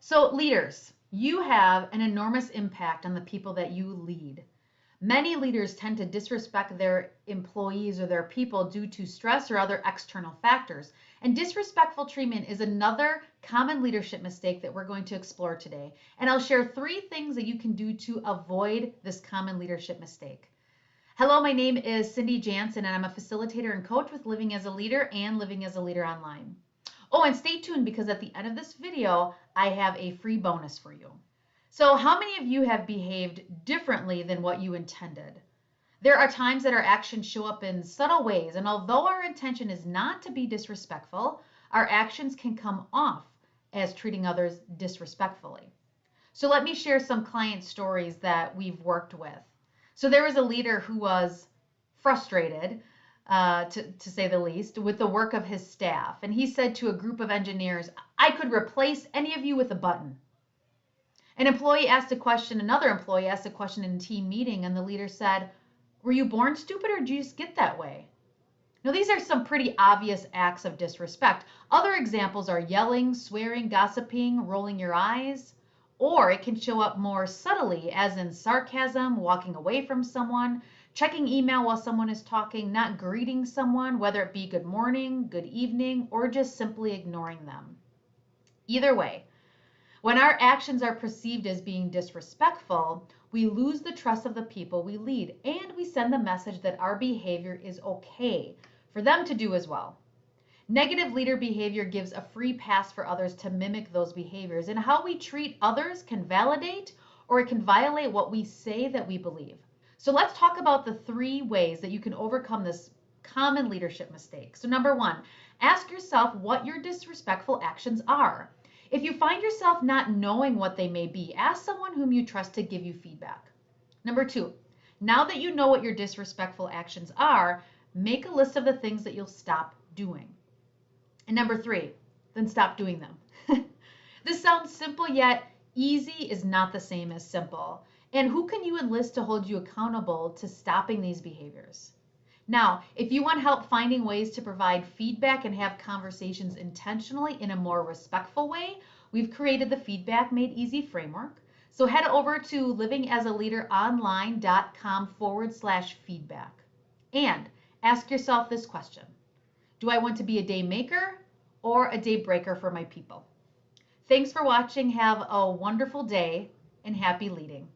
So, leaders, you have an enormous impact on the people that you lead. Many leaders tend to disrespect their employees or their people due to stress or other external factors. And disrespectful treatment is another common leadership mistake that we're going to explore today. And I'll share 3 things that you can do to avoid this common leadership mistake. Hello, my name is Cindy Jansen, and I'm a facilitator and coach with Living as a Leader and Living as a Leader Online. Oh, and stay tuned because at the end of this video, I have a free bonus for you. So, how many of you have behaved differently than what you intended? There are times that our actions show up in subtle ways, and although our intention is not to be disrespectful, our actions can come off as treating others disrespectfully. So, let me share some client stories that we've worked with. So there was a leader who was frustrated, to say the least, with the work of his staff. And he said to a group of engineers, I could replace any of you with a button. Another employee asked a question in a team meeting, and the leader said, were you born stupid or did you just get that way? Now, these are some pretty obvious acts of disrespect. Other examples are yelling, swearing, gossiping, rolling your eyes. Or it can show up more subtly, as in sarcasm, walking away from someone, checking email while someone is talking, not greeting someone, whether it be good morning, good evening, or just simply ignoring them. Either way, when our actions are perceived as being disrespectful, we lose the trust of the people we lead, and we send the message that our behavior is okay for them to do as well. Negative leader behavior gives a free pass for others to mimic those behaviors, and how we treat others can validate or it can violate what we say that we believe. So let's talk about the 3 ways that you can overcome this common leadership mistake. So number 1, ask yourself what your disrespectful actions are. If you find yourself not knowing what they may be, ask someone whom you trust to give you feedback. Number 2, now that you know what your disrespectful actions are, make a list of the things that you'll stop doing. And number 3, then stop doing them. This sounds simple, yet easy is not the same as simple. And who can you enlist to hold you accountable to stopping these behaviors? Now, if you want help finding ways to provide feedback and have conversations intentionally in a more respectful way, we've created the Feedback Made Easy framework. So head over to livingasaleaderonline.com/feedback and ask yourself this question. Do I want to be a day maker or a day breaker for my people? Thanks for watching. Have a wonderful day and happy leading.